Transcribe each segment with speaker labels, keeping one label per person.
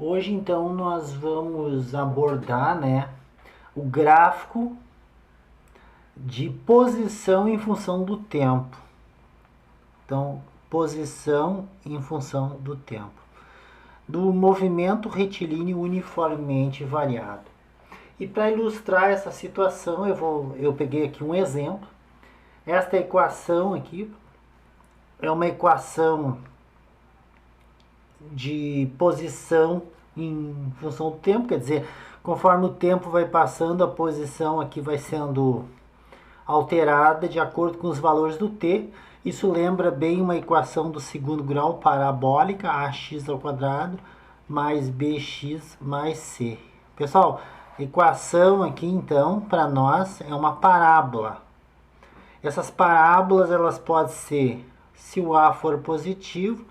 Speaker 1: Hoje então nós vamos abordar, o gráfico de posição em função do tempo. Então, posição em função do tempo. Do movimento retilíneo uniformemente variado. E para ilustrar essa situação, eu peguei aqui um exemplo. Esta equação aqui é uma equação de posição em função do tempo, quer dizer, conforme o tempo vai passando, a posição aqui vai sendo alterada de acordo com os valores do t. Isso lembra bem uma equação do segundo grau parabólica, ax ao quadrado mais bx mais c. Pessoal, equação aqui então para nós é uma parábola. Essas parábolas elas podem ser, se o a for positivo,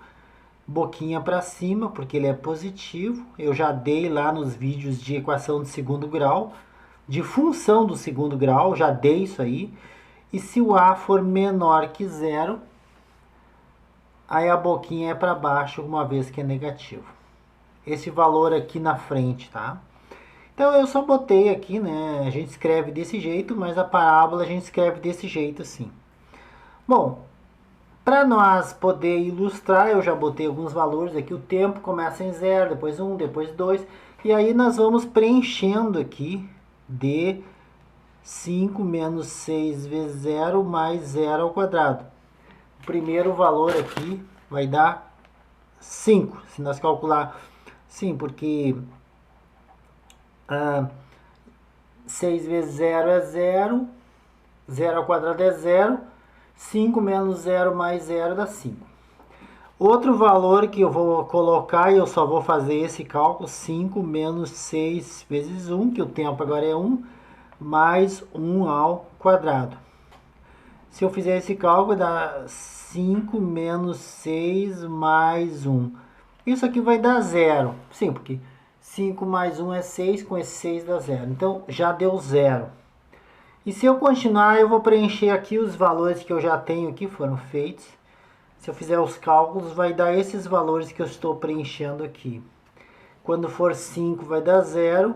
Speaker 1: boquinha para cima, porque ele é positivo. Eu já dei lá nos vídeos de equação de segundo grau, de função do segundo grau, já dei isso aí. E se o a for menor que zero, aí a boquinha é para baixo, uma vez que é negativo. Esse valor aqui na frente, tá? Então eu só botei aqui, a gente escreve desse jeito, mas a parábola a gente escreve desse jeito assim. Bom, para nós poder ilustrar, eu já botei alguns valores aqui. O tempo começa em 0, depois 1, depois 2. E aí nós vamos preenchendo aqui de 5 menos 6 vezes 0 mais 0 ao quadrado. O primeiro valor aqui vai dar 5. Se nós calcular, sim, porque 6 vezes 0 é 0. 0 ao quadrado é 0. 5 menos 0 mais 0 dá 5. Outro valor que eu vou colocar, e eu só vou fazer esse cálculo, 5 menos 6 vezes 1, que o tempo agora é 1, mais 1 ao quadrado. Se eu fizer esse cálculo, dá 5 menos 6 mais 1. Isso aqui vai dar 0. Sim, porque 5 mais 1 é 6, com esse 6 dá 0. Então, já deu 0. E se eu continuar, eu vou preencher aqui os valores que eu já tenho aqui, foram feitos. Se eu fizer os cálculos, vai dar esses valores que eu estou preenchendo aqui. Quando for 5, vai dar 0.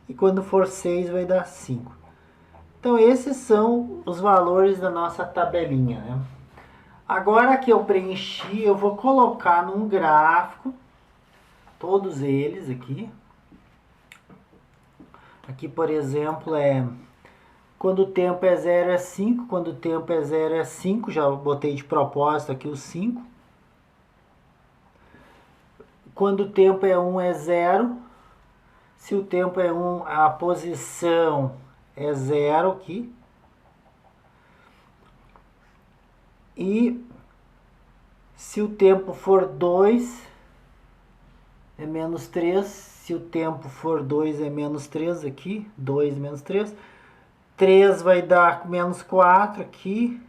Speaker 1: E quando for 6, vai dar 5. Então, esses são os valores da nossa tabelinha, Agora que eu preenchi, eu vou colocar num gráfico, todos eles aqui. Aqui, por exemplo, quando o tempo é 0 é 5, quando o tempo é 0 é 5, já botei de propósito aqui os 5. Quando o tempo é 1 é 0, se o tempo é 1, a posição é 0 aqui. E se o tempo for 2, é menos 3. Se o tempo for 2, é menos 3 aqui. 2 menos 3. 3 vai dar menos 4 aqui.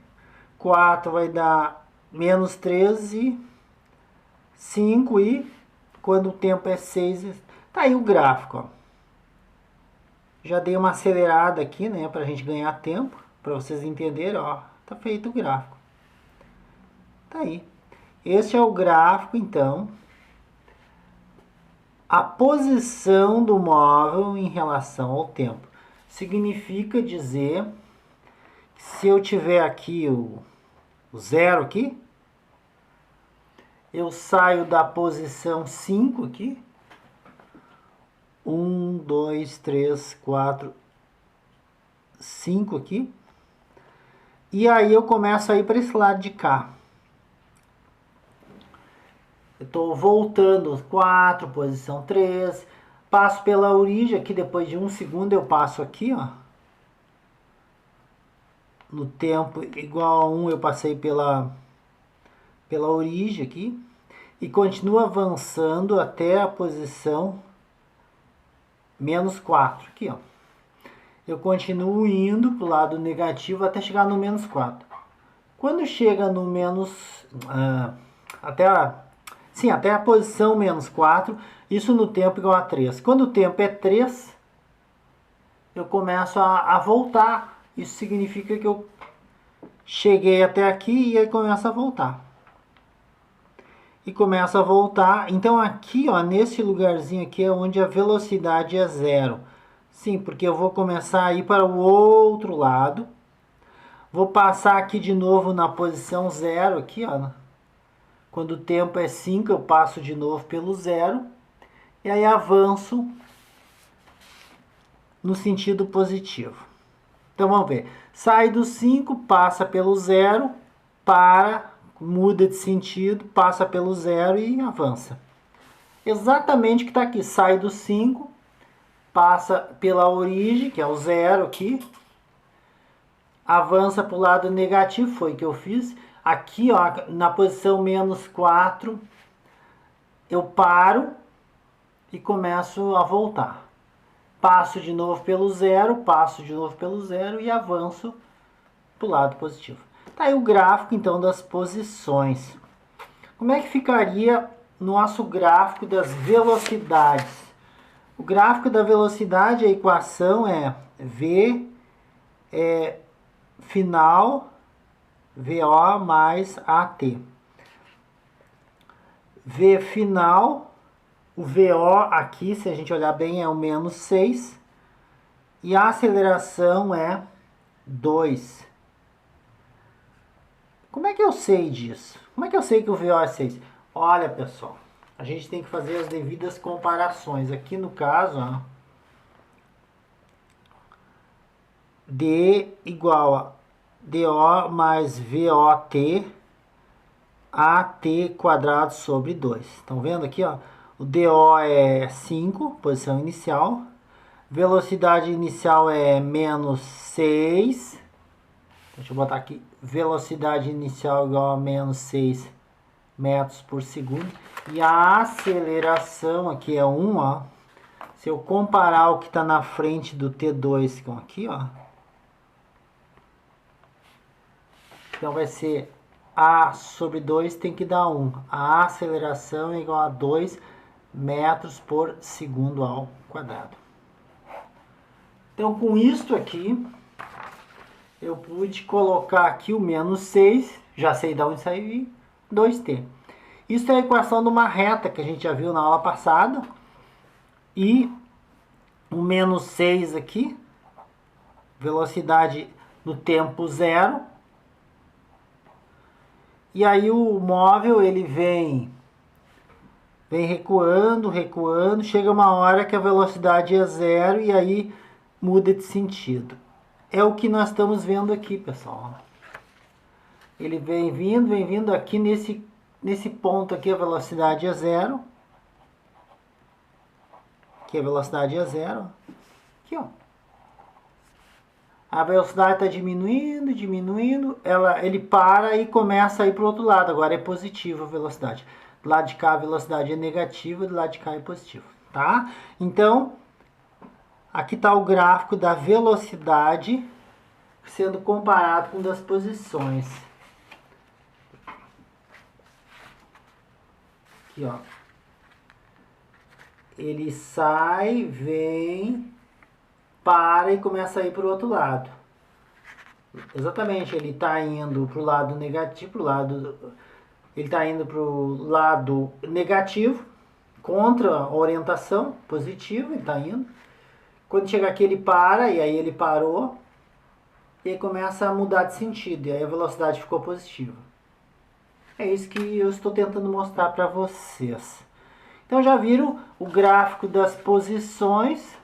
Speaker 1: 4 vai dar menos 13. 5 e quando o tempo é 6, tá aí o gráfico, ó. Já dei uma acelerada aqui, pra gente ganhar tempo, para vocês entenderem, ó. Tá feito o gráfico. Tá aí. Este é o gráfico, então. A posição do móvel em relação ao tempo. Significa dizer que se eu tiver aqui o 0 aqui, eu saio da posição 5 aqui. 1, 2, 3, 4, 5 aqui. E aí eu começo a ir para esse lado de cá. Eu estou voltando 4, posição 3. Passo pela origem aqui, depois de 1 segundo eu passo aqui, ó. No tempo igual a 1 eu passei pela origem aqui. E continuo avançando até a posição menos 4. Aqui, ó. Eu continuo indo para o lado negativo até chegar no menos 4. Quando chega no menos... até a posição menos 4, isso no tempo igual a 3. Quando o tempo é 3, eu começo a voltar. Isso significa que eu cheguei até aqui e aí começo a voltar. e começa a voltar. Então aqui, ó, nesse lugarzinho aqui é onde a velocidade é zero. Sim, porque eu vou começar a ir para o outro lado. Vou passar aqui de novo na posição zero aqui, ó. Quando o tempo é 5, eu passo de novo pelo zero. E aí avanço no sentido positivo. Então vamos ver. Sai do 5, passa pelo zero, para, muda de sentido, passa pelo zero e avança. Exatamente o que está aqui. Sai do 5, passa pela origem, que é o zero aqui. Avança para o lado negativo, foi o que eu fiz. Aqui, ó, na posição menos 4, eu paro e começo a voltar. Passo de novo pelo zero, passo de novo pelo zero e avanço para o lado positivo. Tá aí o gráfico, então, das posições. Como é que ficaria nosso gráfico das velocidades? O gráfico da velocidade, a equação é V final VO mais AT. V final, o VO aqui, se a gente olhar bem, é o menos 6. E a aceleração é 2. Como é que eu sei disso? Como é que eu sei que o VO é 6? Olha, pessoal, a gente tem que fazer as devidas comparações. Aqui no caso, ó, D igual a DO mais VOT AT quadrado sobre 2. Estão vendo aqui, ó? O DO é 5, posição inicial. Velocidade inicial é menos 6. Deixa eu botar aqui. Velocidade inicial igual a menos 6 metros por segundo. E a aceleração aqui é 1, ó. Se eu comparar o que está na frente do T2 com aqui, ó. Então vai ser A sobre 2 tem que dar 1. A aceleração é igual a 2 metros por segundo ao quadrado. Então com isto aqui, eu pude colocar aqui o menos 6, já sei de onde saiu, 2t. Isso é a equação de uma reta que a gente já viu na aula passada. E o menos 6 aqui, velocidade no tempo zero. E aí o móvel ele vem recuando, recuando, chega uma hora que a velocidade é zero e aí muda de sentido. É o que nós estamos vendo aqui, pessoal. Ele vem vindo aqui nesse ponto aqui a velocidade é zero. Aqui a velocidade é zero. Aqui, ó. A velocidade está diminuindo, diminuindo, ele para e começa a ir para o outro lado. Agora é positiva a velocidade. Do lado de cá a velocidade é negativa, do lado de cá é positiva, tá? Então, aqui está o gráfico da velocidade sendo comparado com das posições. Aqui, ó. Ele sai, vem, para e começa a ir para o outro lado. Exatamente, ele está indo para o lado negativo, ele está indo para o lado negativo, contra a orientação positiva, ele está indo. Quando chega aqui ele para, e aí ele parou, e aí começa a mudar de sentido, e aí a velocidade ficou positiva. É isso que eu estou tentando mostrar para vocês. Então já viram o gráfico das posições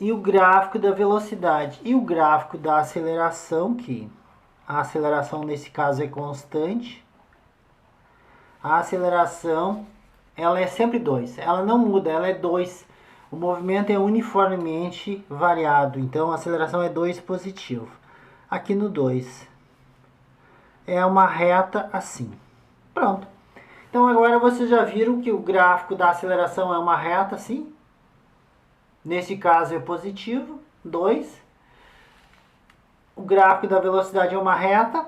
Speaker 1: e o gráfico da velocidade e o gráfico da aceleração, que a aceleração nesse caso é constante. A aceleração, ela é sempre 2, ela não muda, ela é 2. O movimento é uniformemente variado, então a aceleração é 2 positivo. Aqui no 2 é uma reta assim. Pronto. Então agora vocês já viram que o gráfico da aceleração é uma reta assim. Nesse caso é positivo, 2. O gráfico da velocidade é uma reta.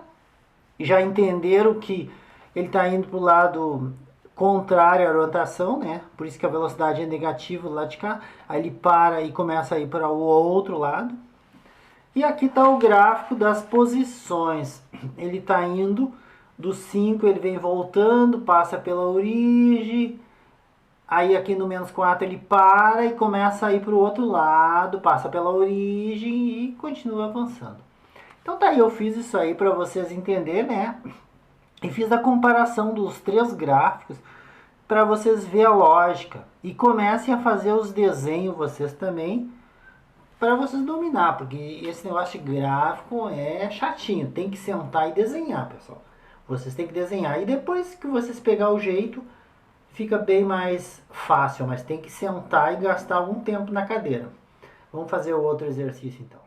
Speaker 1: Já entenderam que ele está indo para o lado contrário à orientação, né? Por isso que a velocidade é negativa do lado de cá. Aí ele para e começa a ir para o outro lado. E aqui está o gráfico das posições. Ele está indo Do 5 ele vem voltando, passa pela origem. Aí aqui no menos 4 ele para e começa a ir para o outro lado, passa pela origem e continua avançando. Então tá aí, eu fiz isso aí para vocês entenderem, né? E fiz a comparação dos 3 gráficos para vocês verem a lógica. E comecem a fazer os desenhos vocês também, para vocês dominar, porque esse negócio de gráfico é chatinho. Tem que sentar e desenhar, pessoal. Vocês têm que desenhar. E depois que vocês pegar o jeito, fica bem mais fácil. Mas tem que sentar e gastar algum tempo na cadeira. Vamos fazer o outro exercício então.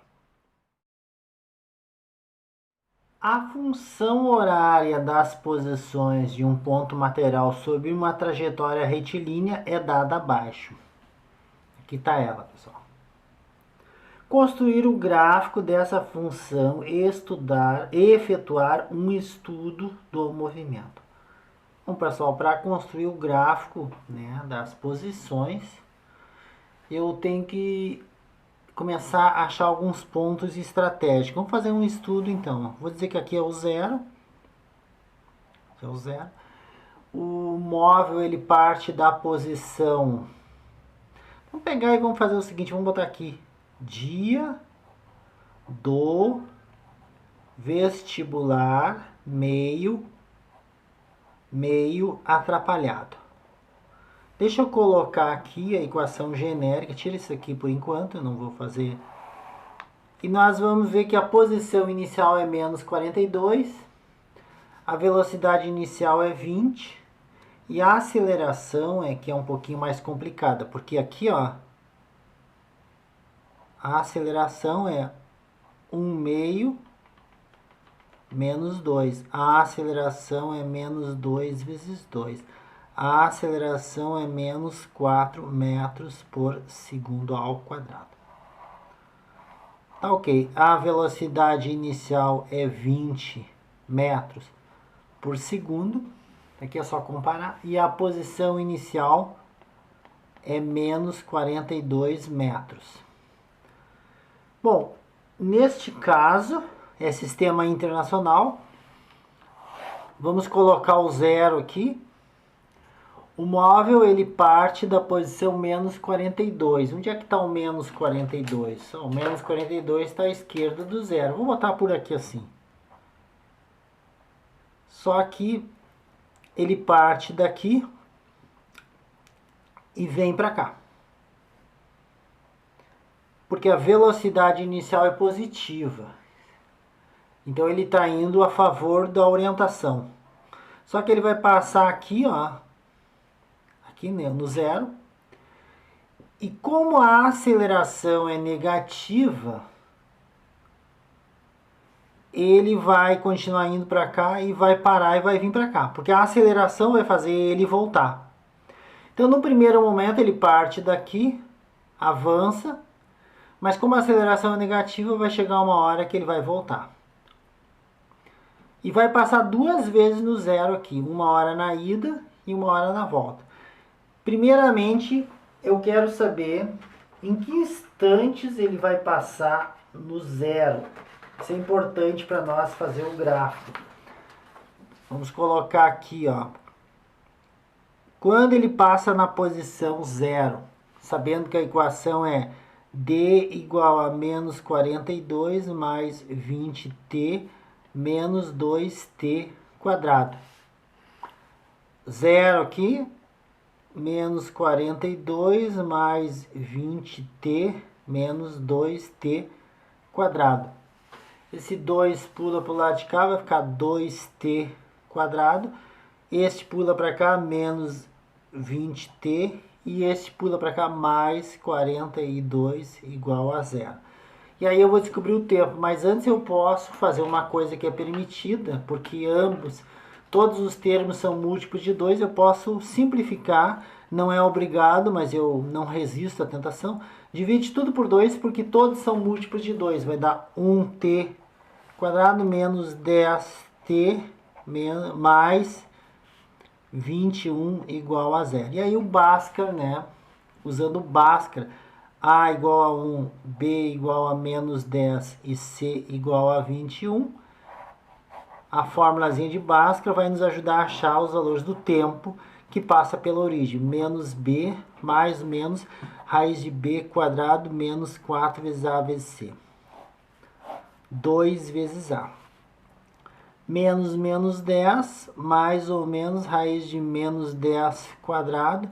Speaker 1: A função horária das posições de um ponto material sobre uma trajetória retilínea é dada abaixo. Aqui está ela, pessoal. Construir o gráfico dessa função e efetuar um estudo do movimento. Bom, pessoal, para construir o gráfico, né, das posições, eu tenho que começar a achar alguns pontos estratégicos. Vamos fazer um estudo então. Vou dizer que aqui é o 0. É o 0. O móvel ele parte da posição. Vamos pegar e vamos fazer o seguinte, vamos botar aqui dia do vestibular meio atrapalhado. Deixa eu colocar aqui a equação genérica, tira isso aqui por enquanto, eu não vou fazer. E nós vamos ver que a posição inicial é menos 42, a velocidade inicial é 20 e a aceleração é que é um pouquinho mais complicada, porque aqui, ó, a aceleração é 1/2 menos 2. A aceleração é menos 2 vezes 2. A aceleração é menos 4 metros por segundo ao quadrado. Tá ok. A velocidade inicial é 20 metros por segundo. Aqui é só comparar. E a posição inicial é menos 42 metros. Bom, neste caso, é sistema internacional. Vamos colocar o 0 aqui. O móvel ele parte da posição menos 42. Onde é que está o menos 42? O menos 42 está à esquerda do 0. Vou botar por aqui assim. Só que ele parte daqui e vem para cá. Porque a velocidade inicial é positiva. Então ele está indo a favor da orientação. Só que ele vai passar aqui, ó, aqui no 0. E como a aceleração é negativa, ele vai continuar indo para cá e vai parar e vai vir para cá. Porque a aceleração vai fazer ele voltar. Então no primeiro momento ele parte daqui, avança, mas como a aceleração é negativa, vai chegar uma hora que ele vai voltar. E vai passar 2 vezes no 0 aqui, 1 hora na ida e 1 hora na volta. Primeiramente, eu quero saber em que instantes ele vai passar no 0. Isso é importante para nós fazer o gráfico. Vamos colocar aqui, ó. Quando ele passa na posição 0, sabendo que a equação é D igual a menos 42 mais 20t menos 2t quadrado. 0 aqui, menos 42 mais 20t menos 2t quadrado. Esse 2 pula para o lado de cá, vai ficar 2t quadrado. Este pula para cá, menos 20t. E este pula para cá, mais 42 igual a 0. E aí eu vou descobrir o tempo, mas antes eu posso fazer uma coisa que é permitida, porque todos os termos são múltiplos de 2, eu posso simplificar, não é obrigado, mas eu não resisto à tentação. Divide tudo por 2, porque todos são múltiplos de 2, vai dar 1t quadrado menos 10t mais 21 igual a 0. E aí o Bhaskara, né, usando o Bhaskara, A igual a 1, B igual a menos 10 e C igual a 21. a formulazinha de Bhaskara vai nos ajudar a achar os valores do tempo que passa pela origem. Menos b mais ou menos raiz de b quadrado menos 4 vezes a vezes c. 2 vezes a. Menos menos 10 mais ou menos raiz de menos 10 quadrado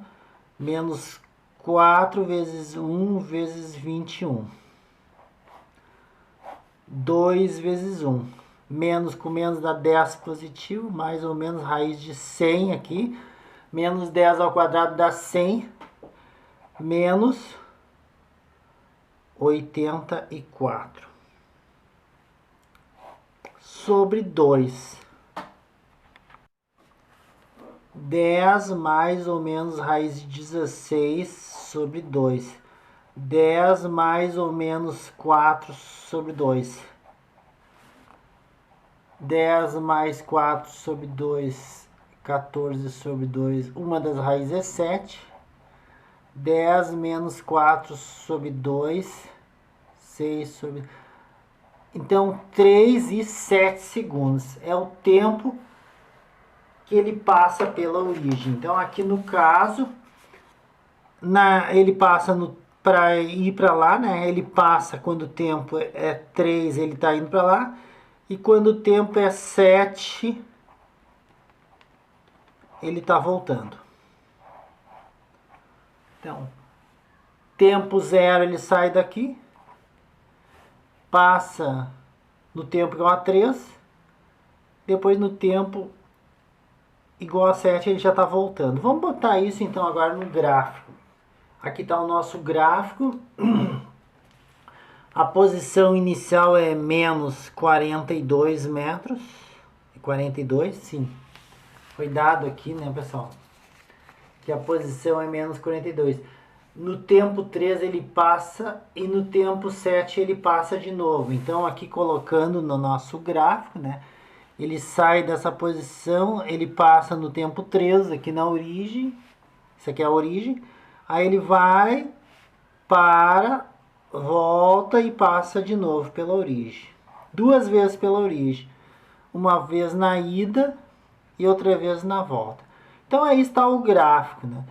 Speaker 1: menos 4 vezes 1 vezes 21. 2 vezes 1. Menos com menos dá 10 positivo, mais ou menos raiz de 100 aqui. Menos 10 ao quadrado dá 100, menos 84. Sobre 2. 10 mais ou menos raiz de 16 sobre 2. 10 mais ou menos 4 sobre 2. 10 mais 4 sobre 2, 14 sobre 2. Uma das raízes é 7. 10 menos 4 sobre 2, 6 sobre... Então, 3 e 7 segundos é o tempo que ele passa pela origem. Então, aqui no caso, ele passa para ir para lá, né? Ele passa quando o tempo é 3, ele está indo para lá. E quando o tempo é 7, ele está voltando. Então, tempo 0, ele sai daqui. Passa no tempo igual a 3. Depois no tempo igual a 7, ele já está voltando. Vamos botar isso então agora no gráfico. Aqui está o nosso gráfico. A posição inicial é menos 42 metros. 42, sim. Foi dado aqui, né, pessoal? Que a posição é menos 42. No tempo 3 ele passa e no tempo 7 ele passa de novo. Então, aqui colocando no nosso gráfico, né? Ele sai dessa posição, ele passa no tempo 3 aqui na origem. Isso aqui é a origem. Aí ele vai, para, volta e passa de novo pela origem. 2 vezes pela origem. Uma vez na ida e outra vez na volta. Então aí está o gráfico, né?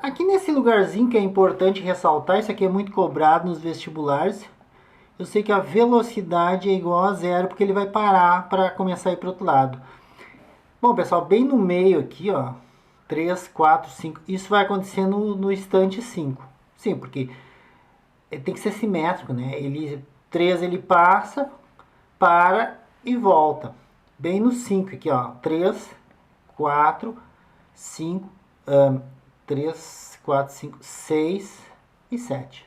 Speaker 1: Aqui nesse lugarzinho que é importante ressaltar, isso aqui é muito cobrado nos vestibulares. Eu sei que a velocidade é igual a 0, porque ele vai parar para começar a ir para o outro lado. Bom, pessoal, bem no meio aqui, ó, 3, 4, 5, isso vai acontecer no instante 5. Sim, porque tem que ser simétrico, né? 3 ele passa, para e volta. Bem no 5 aqui, ó, 3, 4, 5, 3, 4, 5, 6 e 7.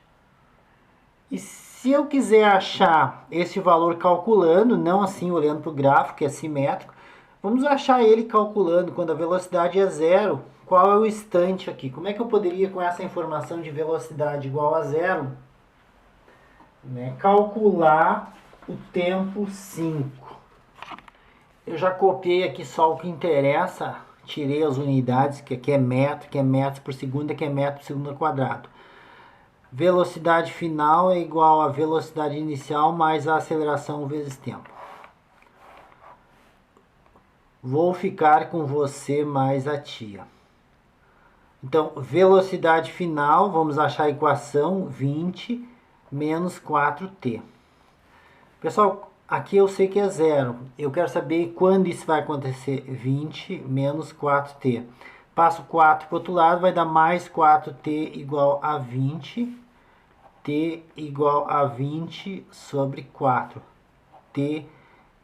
Speaker 1: E se eu quiser achar esse valor calculando, não assim olhando para o gráfico, que é simétrico, vamos achar ele calculando quando a velocidade é 0, qual é o instante aqui? Como é que eu poderia, com essa informação de velocidade igual a 0, né, calcular o tempo 5? Eu já copiei aqui só o que interessa, tirei as unidades, que aqui é metros por segundo, aqui é metro por segundo ao quadrado. Velocidade final é igual a velocidade inicial mais a aceleração vezes tempo. Vou ficar com você mais a tia. Então, velocidade final, vamos achar a equação 20 menos 4t. Pessoal, aqui eu sei que é 0. Eu quero saber quando isso vai acontecer. 20 menos 4t. Passo 4 para o outro lado, vai dar mais 4t igual a 20. T igual a 20 sobre 4. T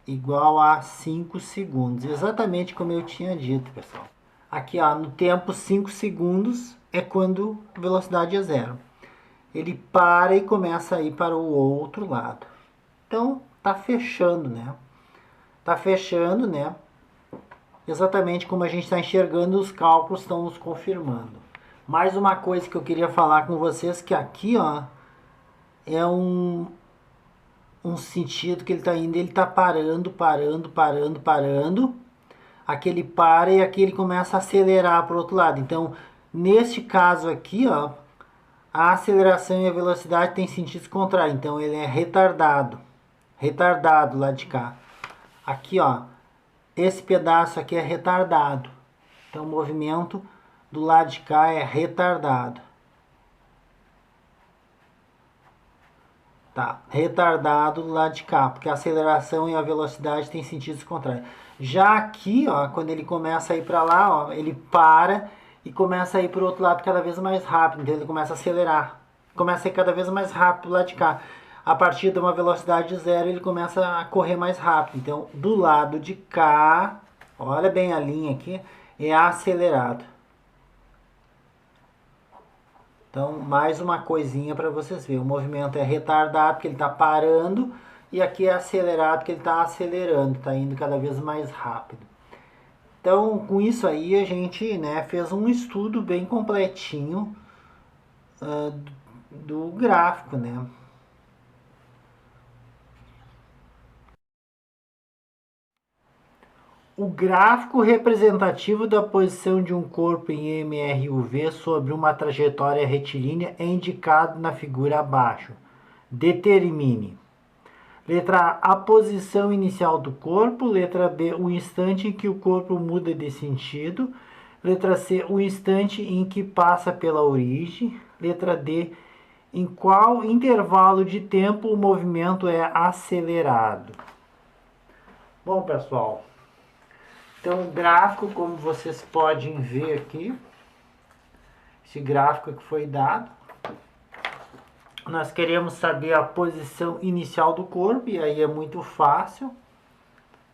Speaker 1: igual a 5 segundos. Exatamente como eu tinha dito, pessoal. Aqui, ó, no tempo 5 segundos é quando a velocidade é 0. Ele para e começa a ir para o outro lado. Então, tá fechando, né? Tá fechando, né? Exatamente como a gente está enxergando, os cálculos estão nos confirmando. Mais uma coisa que eu queria falar com vocês, que aqui, ó, é um sentido que ele está indo, ele está parando. Aqui ele para e aqui ele começa a acelerar para o outro lado. Então, neste caso aqui, ó, a aceleração e a velocidade têm sentidos contrários. Então, ele é retardado. Retardado lá de cá. Aqui, ó, esse pedaço aqui é retardado. Então o movimento do lado de cá é retardado. Tá, retardado do lado de cá, porque a aceleração e a velocidade têm sentidos contrários. Já aqui, ó, quando ele começa a ir para lá, ó, ele para e começa a ir para o outro lado cada vez mais rápido, então ele começa a acelerar. Começa a ir cada vez mais rápido do lado de cá. A partir de uma velocidade zero, ele começa a correr mais rápido. Então, do lado de cá, olha bem a linha aqui, é acelerado. Então, mais uma coisinha para vocês verem. O movimento é retardado, porque ele está parando, e aqui é acelerado, porque ele está acelerando, está indo cada vez mais rápido. Então, com isso aí, a gente, né, fez um estudo bem completinho do gráfico, né? O gráfico representativo da posição de um corpo em MRUV sobre uma trajetória retilínea é indicado na figura abaixo. Determine. Letra A, a posição inicial do corpo. Letra B, o instante em que o corpo muda de sentido. Letra C, o instante em que passa pela origem. Letra D, em qual intervalo de tempo o movimento é acelerado. Bom, pessoal, então o gráfico, como vocês podem ver aqui, esse gráfico que foi dado, nós queremos saber a posição inicial do corpo, e aí é muito fácil.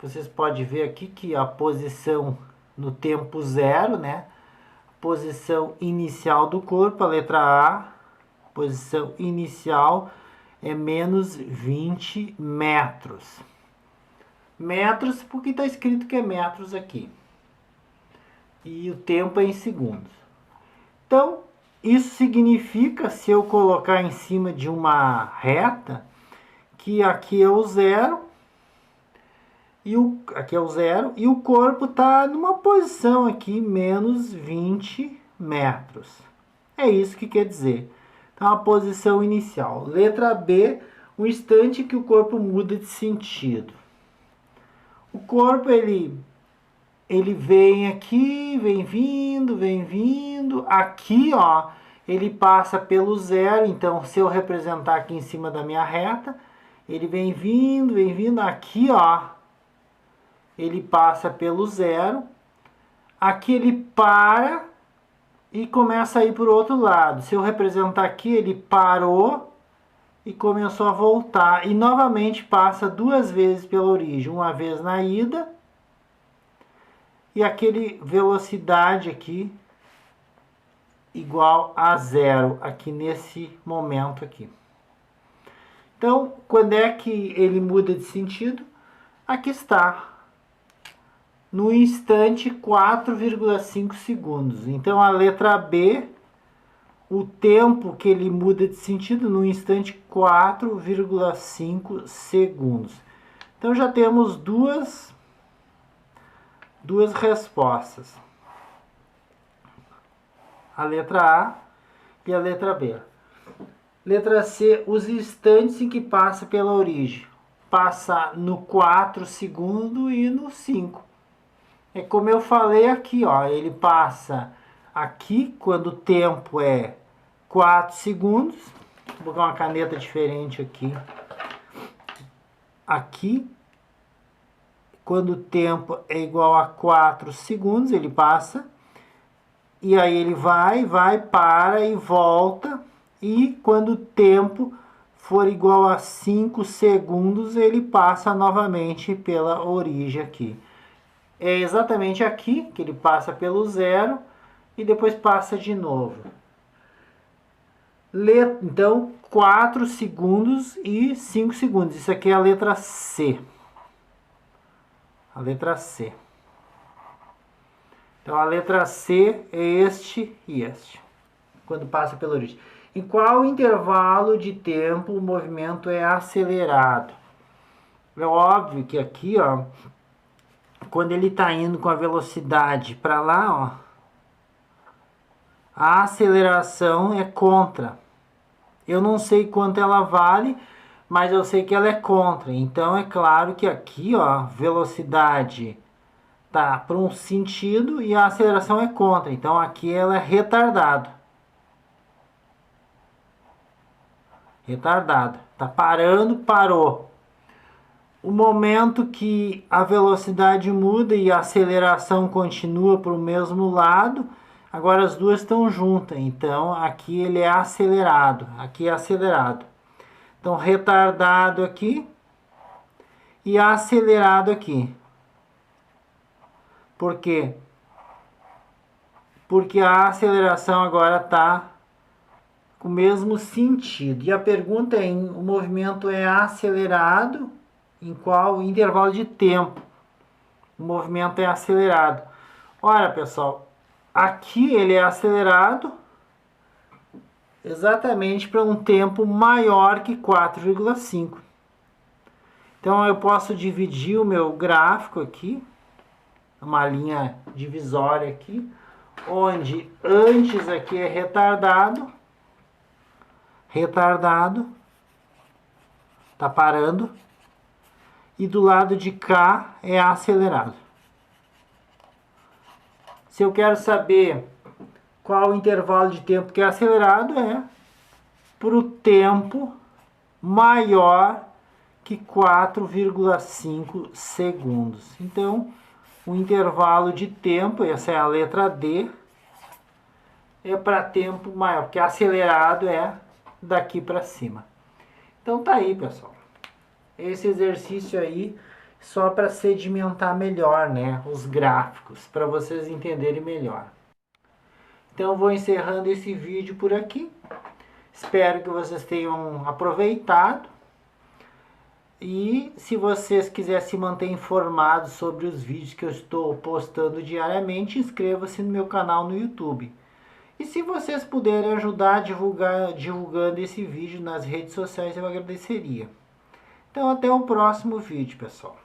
Speaker 1: Vocês podem ver aqui que a posição no tempo zero, né? Posição inicial do corpo, a letra A, posição inicial é menos 20 metros. Metros, porque está escrito que é metros aqui. E o tempo é em segundos. Então, isso significa, se eu colocar em cima de uma reta, que aqui é o zero, aqui é o zero, e o corpo está numa posição aqui, menos 20 metros. É isso que quer dizer. Então, a posição inicial. Letra B, o instante que o corpo muda de sentido. O corpo, ele vem aqui, vem vindo. Aqui, ó, ele passa pelo zero. Então, se eu representar aqui em cima da minha reta, ele vem vindo. Aqui, ó, ele passa pelo zero. Aqui ele para e começa a ir para o outro lado. Se eu representar aqui, ele parou e começou a voltar. E novamente passa duas vezes pela origem. Uma vez na ida e aquele velocidade aqui igual a zero aqui nesse momento aqui. Então, quando é que ele muda de sentido? Aqui está. No instante 4,5 segundos. Então, a letra B, o tempo que ele muda de sentido no instante 4,5 segundos. Então, já temos duas respostas. A letra A e a letra B. Letra C, os instantes em que passa pela origem. Passa no 4 segundos e no 5. É como eu falei aqui, ó, ele passa aqui quando o tempo é 4 segundos. Vou botar uma caneta diferente aqui. Aqui, quando o tempo é igual a 4 segundos, ele passa. E aí ele vai, para e volta. E quando o tempo for igual a 5 segundos, ele passa novamente pela origem aqui. É exatamente aqui que ele passa pelo zero e depois passa de novo. Então, 4 segundos e 5 segundos. Isso aqui é a letra C. A letra C. Então, a letra C é este e este, quando passa pela origem. Em qual intervalo de tempo o movimento é acelerado? É óbvio que aqui, ó, quando ele está indo com a velocidade para lá, ó, a aceleração é contra. Eu não sei quanto ela vale, mas eu sei que ela é contra. Então é claro que aqui, ó, velocidade tá para um sentido e a aceleração é contra. Então aqui ela é retardado. Retardado. Tá parando, parou. O momento que a velocidade muda e a aceleração continua para o mesmo lado, agora as duas estão juntas. Então aqui ele é acelerado. Aqui é acelerado. Então retardado aqui e acelerado aqui. Por quê? Porque a aceleração agora está com o mesmo sentido. E a pergunta é: o movimento é acelerado em qual intervalo de tempo? O movimento é acelerado. Olha, pessoal, aqui ele é acelerado exatamente para um tempo maior que 4,5. Então eu posso dividir o meu gráfico aqui, uma linha divisória aqui, onde antes aqui é retardado, tá parando, e do lado de cá é acelerado. Se eu quero saber qual o intervalo de tempo que é acelerado, é para o tempo maior que 4,5 segundos. Então, o intervalo de tempo, essa é a letra D, é para tempo maior, porque acelerado é daqui para cima. Então tá aí, pessoal. Esse exercício aí só para sedimentar melhor, né, os gráficos, para vocês entenderem melhor. Então vou encerrando esse vídeo por aqui. Espero que vocês tenham aproveitado. E se vocês quiserem se manter informados sobre os vídeos que eu estou postando diariamente, inscreva-se no meu canal no YouTube. E se vocês puderem ajudar a divulgando esse vídeo nas redes sociais, eu agradeceria. Então até o próximo vídeo, pessoal.